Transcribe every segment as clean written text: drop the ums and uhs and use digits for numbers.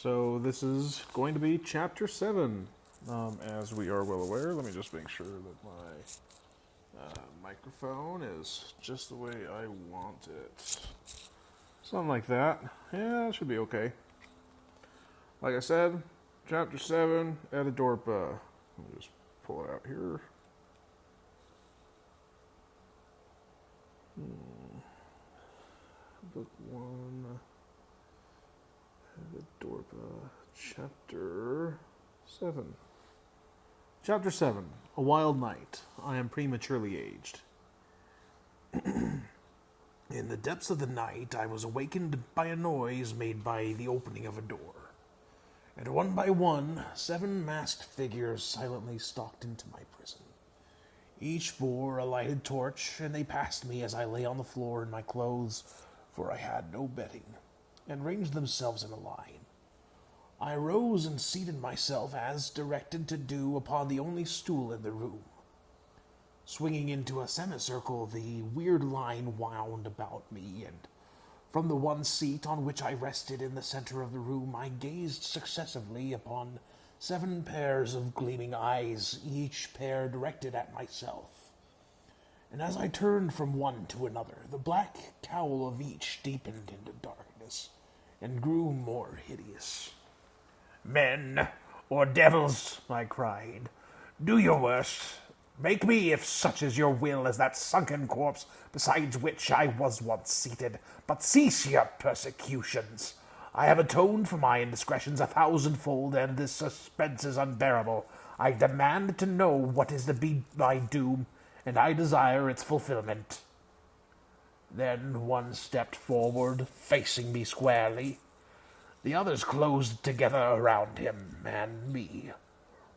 So this is going to be Chapter 7. As we are well aware, let me just make sure that my microphone is just the way I want it. Something like that. Yeah, it should be okay. Like I said, Chapter 7, Etidorpha. Let me just pull it out here. Book 1, Etidorpha Chapter 7. Chapter 7. A wild night. I am prematurely aged. In the depths of the night, I was awakened by a noise made by the opening of a door. And one by one, 7 masked figures silently stalked into my prison. Each bore a lighted torch, and they passed me as I lay on the floor in my clothes, for I had no bedding, and ranged themselves in a line. I rose and seated myself as directed to do upon the only stool in the room. Swinging into a semicircle, the weird line wound about me, and from the one seat on which I rested in the center of the room, I gazed successively upon 7 pairs of gleaming eyes, each pair directed at myself. And as I turned from one to another, the black cowl of each deepened into darkness and grew more hideous. "Men, or devils," I cried, "do your worst. Make me, if such is your will, as that sunken corpse beside which I was once seated. But cease your persecutions. I have atoned for my indiscretions 1,000-fold, and this suspense is unbearable. I demand to know what is to be my doom, and I desire its fulfillment." Then one stepped forward, facing me squarely. The others closed together around him and me.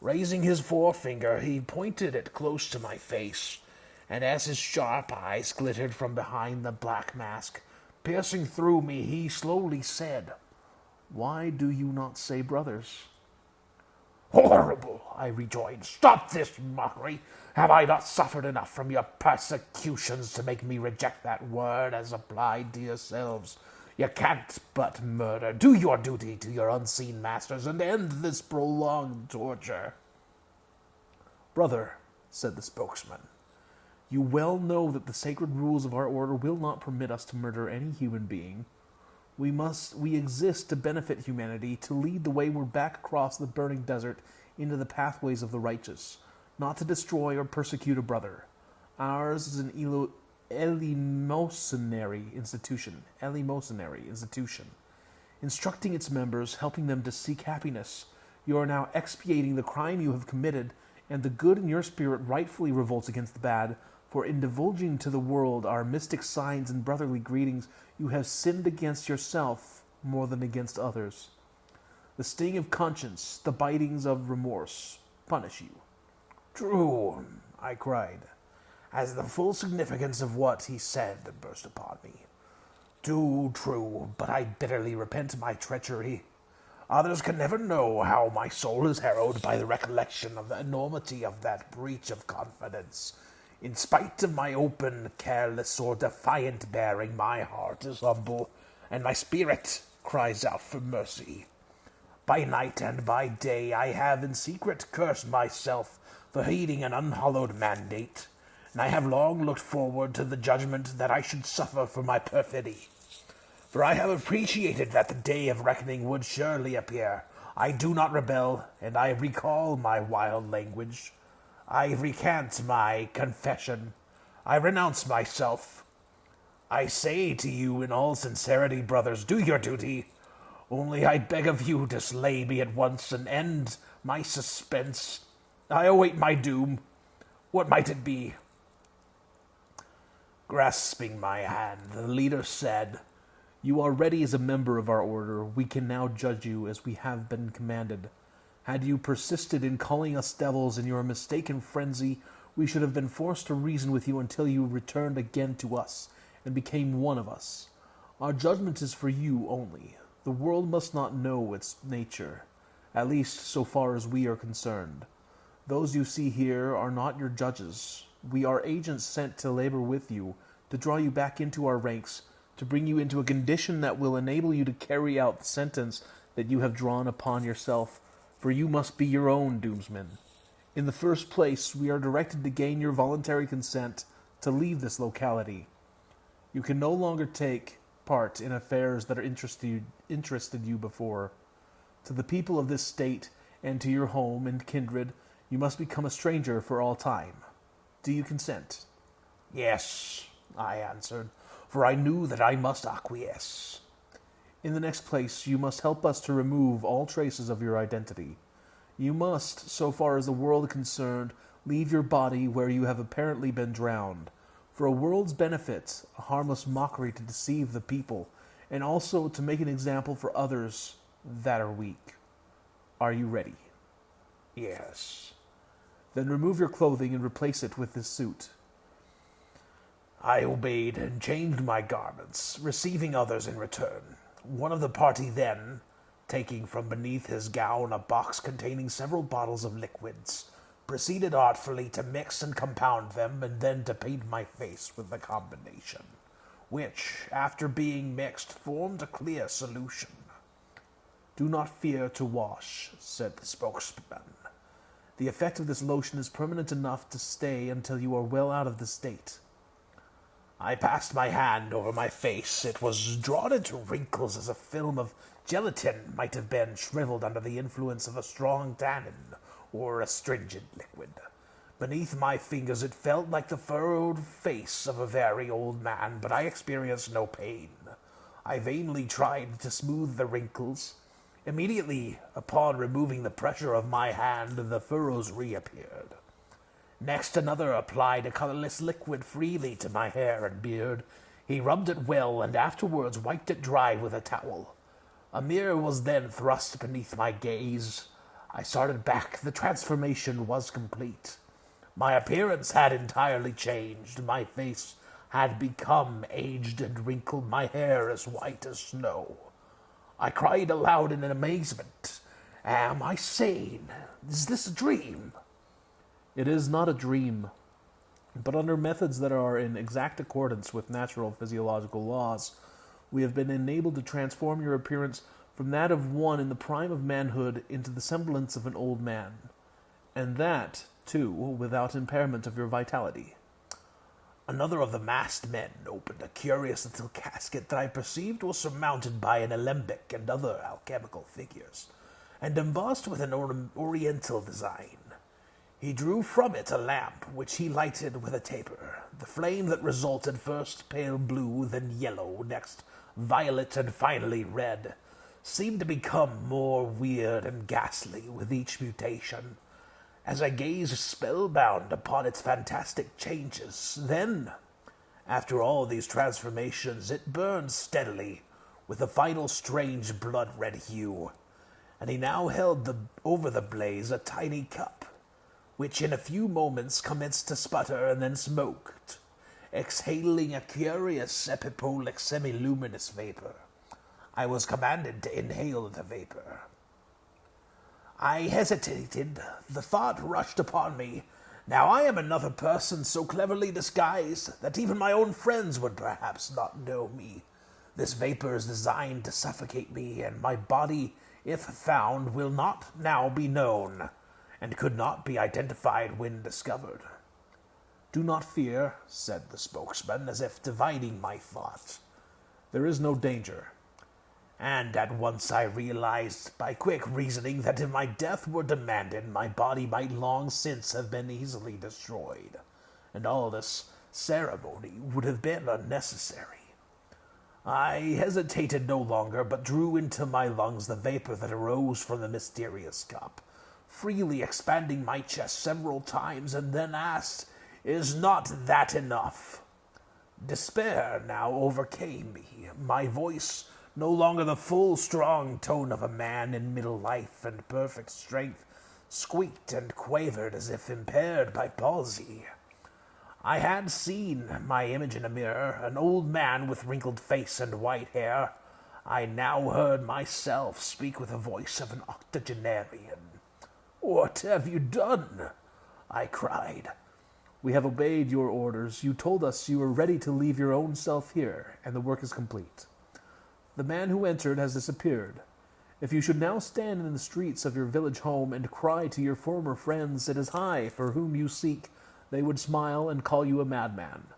Raising his forefinger, he pointed it close to my face, and as his sharp eyes glittered from behind the black mask, piercing through me, he slowly said, "Why do you not say brothers?" "Horrible," I rejoined. "Stop this mockery. Have I not suffered enough from your persecutions to make me reject that word as applied to yourselves? You can't but murder. Do your duty to your unseen masters and end this prolonged torture." "Brother," said the spokesman, "you well know that the sacred rules of our order will not permit us to murder any human being. We exist to benefit humanity, to lead the wayward back across the burning desert into the pathways of the righteous, not to destroy or persecute a brother. Ours is an eleemosynary institution, instructing its members, helping them to seek happiness. You are now expiating the crime you have committed, and the good in your spirit rightfully revolts against the bad, for in divulging to the world our mystic signs and brotherly greetings, you have sinned against yourself more than against others. The sting of conscience, the bitings of remorse, punish you." "True," I cried, as the full significance of what he said burst upon me. "Too true, but I bitterly repent my treachery. Others can never know how my soul is harrowed by the recollection of the enormity of that breach of confidence. In spite of my open, careless, or defiant bearing, my heart is humble, and my spirit cries out for mercy. By night and by day I have in secret cursed myself for heeding an unhallowed mandate, and I have long looked forward to the judgment that I should suffer for my perfidy. For I have appreciated that the day of reckoning would surely appear. I do not rebel, and I recall my wild language. I recant my confession. I renounce myself. I say to you in all sincerity, brothers, do your duty. Only I beg of you to slay me at once and end my suspense. I await my doom. What might it be?" Grasping my hand, the leader said, "You are ready as a member of our order. We can now judge you as we have been commanded. Had you persisted in calling us devils in your mistaken frenzy, we should have been forced to reason with you until you returned again to us and became one of us. Our judgment is for you only. The world must not know its nature, at least so far as we are concerned. Those you see here are not your judges. We are agents sent to labor with you, to draw you back into our ranks, to bring you into a condition that will enable you to carry out the sentence that you have drawn upon yourself, for you must be your own doomsman. In the first place, we are directed to gain your voluntary consent to leave this locality. You can no longer take part in affairs that are interested you before. To the people of this state, and to your home and kindred, you must become a stranger for all time. Do you consent?" "Yes," I answered, for I knew that I must acquiesce. "In the next place, you must help us to remove all traces of your identity. You must, so far as the world is concerned, leave your body where you have apparently been drowned, for a world's benefit, a harmless mockery to deceive the people, and also to make an example for others that are weak. Are you ready?" "Yes." "Then remove your clothing and replace it with this suit." I obeyed and changed my garments, receiving others in return. One of the party then, taking from beneath his gown a box containing several bottles of liquids, proceeded artfully to mix and compound them, and then to paint my face with the combination, which, after being mixed, formed a clear solution. "Do not fear to wash," said the spokesman. "The effect of this lotion is permanent enough to stay until you are well out of the state." I passed my hand over my face. It was drawn into wrinkles as a film of gelatin might have been shriveled under the influence of a strong tannin or astringent liquid. Beneath my fingers it felt like the furrowed face of a very old man, but I experienced no pain. I vainly tried to smooth the wrinkles. Immediately upon removing the pressure of my hand, the furrows reappeared. Next, another applied a colorless liquid freely to my hair and beard. He rubbed it well and afterwards wiped it dry with a towel. A mirror was then thrust beneath my gaze. I started back. The transformation was complete. My appearance had entirely changed. My face had become aged and wrinkled, my hair as white as snow. I cried aloud in amazement. Am I sane? Is this a dream? It is not a dream, but under methods that are in exact accordance with natural physiological laws, we have been enabled to transform your appearance from that of one in the prime of manhood into the semblance of an old man, and that, too, without impairment of your vitality. Another of the masked men opened a curious little casket that I perceived was surmounted by an alembic and other alchemical figures, and embossed with an oriental design. He drew from it a lamp, which he lighted with a taper. The flame that resulted first pale blue, then yellow, next violet, and finally red, seemed to become more weird and ghastly with each mutation, as I gazed spellbound upon its fantastic changes. Then, after all these transformations, it burned steadily, with a final strange blood-red hue, and he now held over the blaze a tiny cup, which in a few moments commenced to sputter and then smoked, exhaling a curious epipolic semi-luminous vapor. I was commanded to inhale the vapor. I hesitated. The thought rushed upon me. Now I am another person so cleverly disguised that even my own friends would perhaps not know me. This vapor is designed to suffocate me, and my body, if found, will not now be known, and could not be identified when discovered. "Do not fear," said the spokesman, as if divining my thoughts. "There is no danger." And at once I realized, by quick reasoning, that if my death were demanded, my body might long since have been easily destroyed, and all this ceremony would have been unnecessary. I hesitated no longer, but drew into my lungs the vapor that arose from the mysterious cup, freely expanding my chest several times, and then asked, "Is not that enough?" Despair now overcame me. My voice, no longer the full, strong tone of a man in middle life and perfect strength, squeaked and quavered as if impaired by palsy. I had seen my image in a mirror, an old man with wrinkled face and white hair. I now heard myself speak with the voice of an octogenarian. "What have you done?" I cried. "We have obeyed your orders. You told us you were ready to leave your own self here, and the work is complete. The man who entered has disappeared. If you should now stand in the streets of your village home and cry to your former friends, "It is I for whom you seek," they would smile and call you a madman.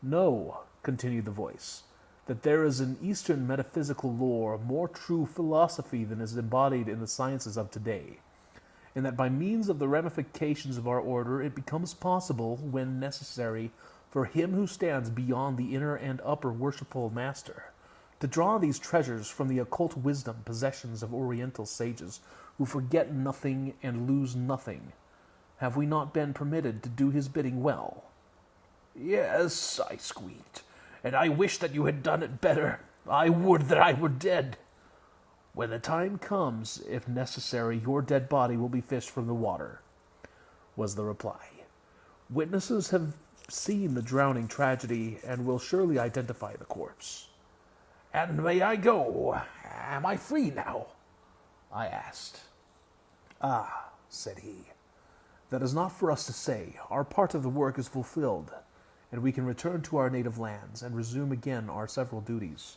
Know, continued the voice, that there is in Eastern metaphysical lore more true philosophy than is embodied in the sciences of today, and that by means of the ramifications of our order it becomes possible, when necessary, for him who stands beyond the inner and upper worshipful master to draw these treasures from the occult wisdom possessions of Oriental sages who forget nothing and lose nothing. Have we not been permitted to do his bidding well? "Yes," I squeaked, "and I wish that you had done it better. I would that I were dead." "When the time comes, if necessary, your dead body will be fished from the water," was the reply. "Witnesses have seen the drowning tragedy and will surely identify the corpse." "And may I go? Am I free now?" I asked. "Ah," said he, "that is not for us to say. Our part of the work is fulfilled, and we can return to our native lands and resume again our several duties.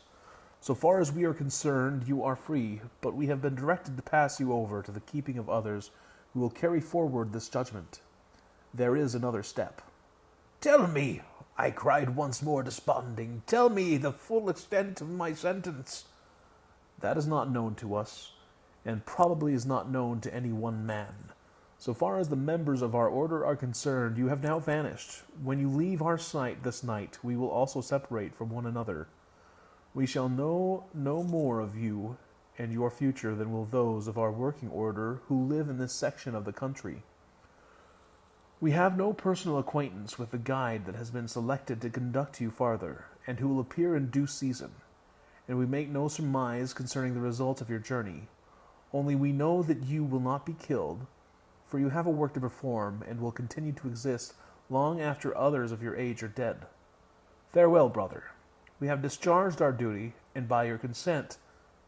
So far as we are concerned, you are free, but we have been directed to pass you over to the keeping of others who will carry forward this judgment. There is another step." "Tell me," I cried once more, desponding, "tell me the full extent of my sentence." "That is not known to us, and probably is not known to any one man. So far as the members of our order are concerned, you have now vanished. When you leave our sight this night, we will also separate from one another. We shall know no more of you and your future than will those of our working order who live in this section of the country. We have no personal acquaintance with the guide that has been selected to conduct you farther, and who will appear in due season, and we make no surmise concerning the result of your journey. Only we know that you will not be killed, for you have a work to perform, and will continue to exist long after others of your age are dead. Farewell, brother. We have discharged our duty, and by your consent,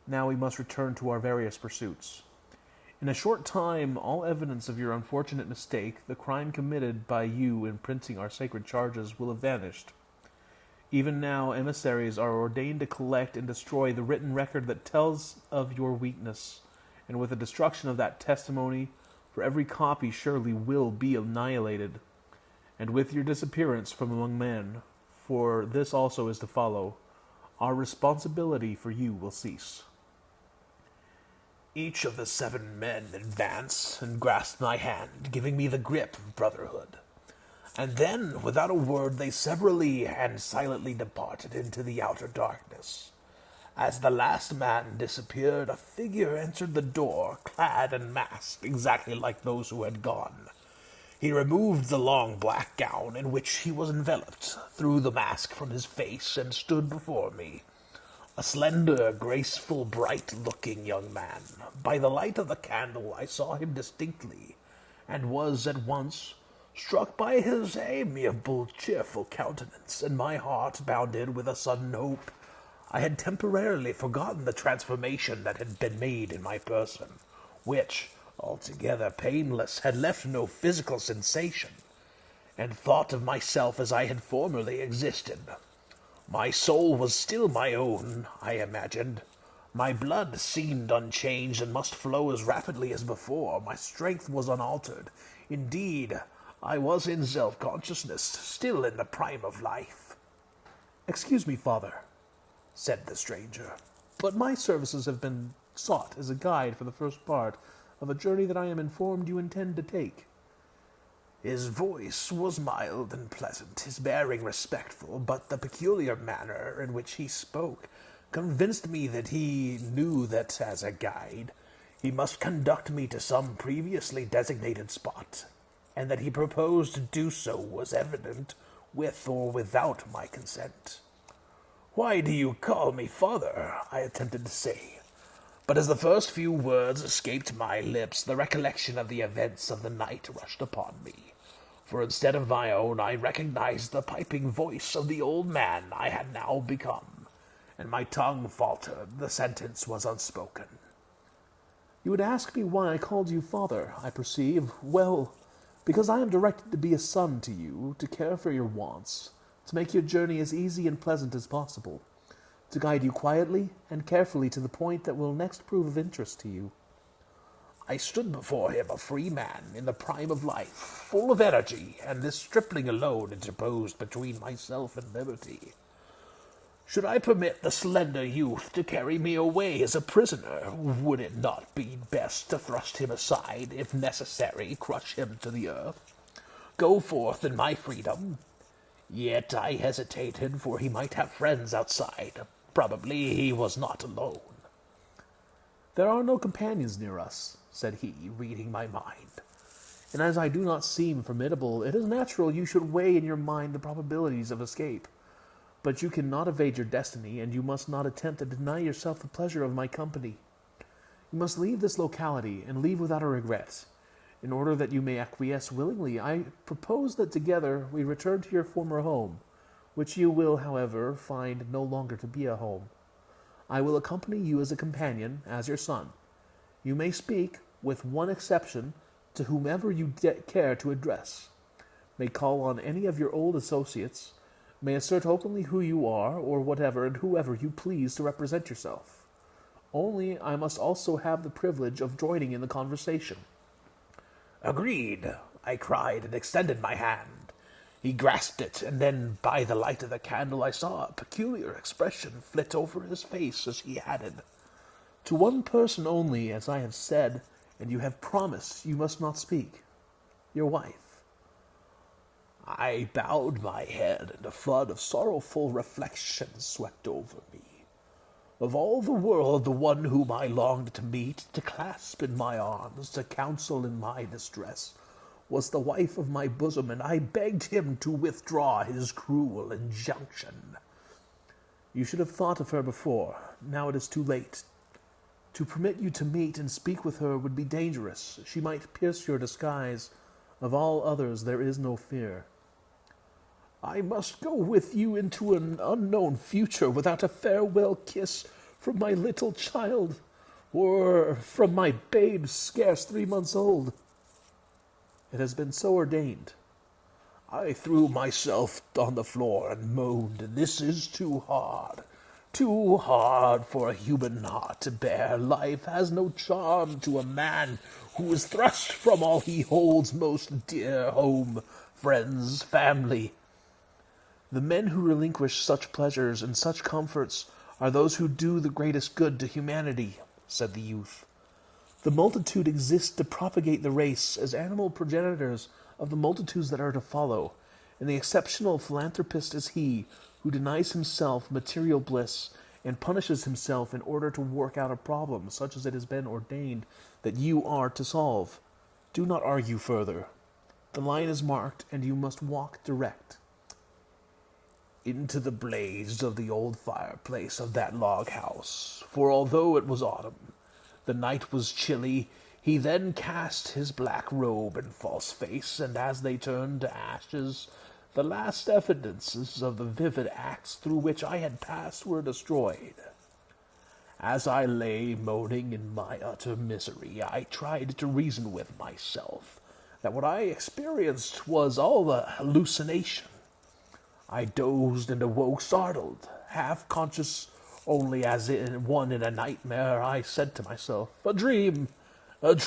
now we must return to our various pursuits. In a short time, all evidence of your unfortunate mistake, the crime committed by you in printing our sacred charges, will have vanished. Even now, emissaries are ordained to collect and destroy the written record that tells of your weakness, and with the destruction of that testimony, for every copy surely will be annihilated, and with your disappearance from among men, for this also is to follow, our responsibility for you will cease." Each of the 7 men advanced and grasped my hand, giving me the grip of brotherhood. And then, without a word, they severally and silently departed into the outer darkness. As the last man disappeared, a figure entered the door, clad and masked, exactly like those who had gone. He removed the long black gown in which he was enveloped, threw the mask from his face, and stood before me. A slender, graceful, bright-looking young man. By the light of the candle I saw him distinctly, and was at once struck by his amiable, cheerful countenance, and my heart bounded with a sudden hope. I had temporarily forgotten the transformation that had been made in my person, which, altogether painless, had left no physical sensation, and thought of myself as I had formerly existed. My soul was still my own, I imagined. My blood seemed unchanged and must flow as rapidly as before. My strength was unaltered. Indeed, I was in self-consciousness, still in the prime of life. "Excuse me, father," said the stranger, "but my services have been sought as a guide for the first part of a journey that I am informed you intend to take." His voice was mild and pleasant, his bearing respectful, but the peculiar manner in which he spoke convinced me that he knew that, as a guide, he must conduct me to some previously designated spot, and that he proposed to do so was evident, with or without my consent. "Why do you call me father?" I attempted to say, but as the first few words escaped my lips, the recollection of the events of the night rushed upon me. For instead of my own, I recognized the piping voice of the old man I had now become, and my tongue faltered. The sentence was unspoken. "You would ask me why I called you father, I perceive. Well, because I am directed to be a son to you, to care for your wants, to make your journey as easy and pleasant as possible. to guide you quietly and carefully to the point that will next prove of interest to you. I stood before him a free man in the prime of life, full of energy, and this stripling alone interposed between myself and liberty. Should I permit the slender youth to carry me away as a prisoner, would it not be best to thrust him aside, if necessary, crush him to the earth? Go forth in my freedom? Yet I hesitated, for he might have friends outside. Probably he was not alone. There are no companions near us, said he, reading my mind. And as I do not seem formidable, it is natural you should weigh in your mind the probabilities of escape. But you cannot evade your destiny, and you must not attempt to deny yourself the pleasure of my company. You must leave this locality, and leave without a regret. In order that you may acquiesce willingly, I propose that together we return to your former home, which you will, however, find no longer to be a home. I will accompany you as a companion, as your son. You may speak, with one exception, to whomever you care to address, may call on any of your old associates, may assert openly who you are, or whatever and whoever you please to represent yourself. Only I must also have the privilege of joining in the conversation. Agreed, I cried, and extended my hand. He grasped it, and then, by the light of the candle, I saw a peculiar expression flit over his face as he added, To one person only, as I have said, and you have promised you must not speak. Your wife. I bowed my head, and a flood of sorrowful reflection swept over me. Of all the world, the one whom I longed to meet, to clasp in my arms, to counsel in my distress, was the wife of my bosom, and I begged him to withdraw his cruel injunction. You should have thought of her before. Now it is too late. To permit you to meet and speak with her would be dangerous. She might pierce your disguise. Of all others there is no fear. I must go with you into an unknown future without a farewell kiss from my little child, or from my babe scarce 3 months old. It has been so ordained. I threw myself on the floor and moaned, This is too hard for a human heart to bear. Life has no charm to a man who is thrust from all he holds most dear, home, friends, family. The men who relinquish such pleasures and such comforts are those who do the greatest good to humanity, said the youth. The multitude exists to propagate the race as animal progenitors of the multitudes that are to follow, and the exceptional philanthropist is he who denies himself material bliss and punishes himself in order to work out a problem such as it has been ordained that you are to solve. Do not argue further. The line is marked, and you must walk direct. Into the blaze of the old fireplace of that log house, for although it was autumn, the night was chilly, he then cast his black robe and false face, and as they turned to ashes, the last evidences of the vivid acts through which I had passed were destroyed. As I lay moaning in my utter misery, I tried to reason with myself that what I experienced was all a hallucination. I dozed and awoke startled, half conscious only as in one in a nightmare. I said to myself, a dream, and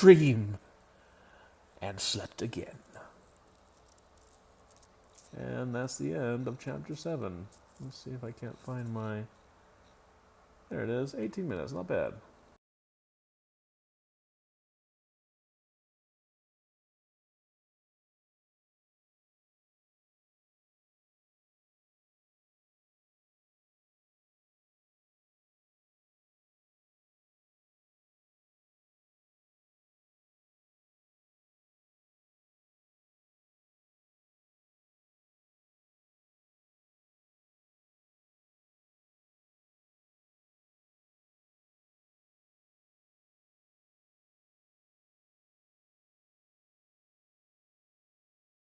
slept again. And that's the end of Chapter 7. Let's see if I can't find my... There it is, 18 minutes, not bad.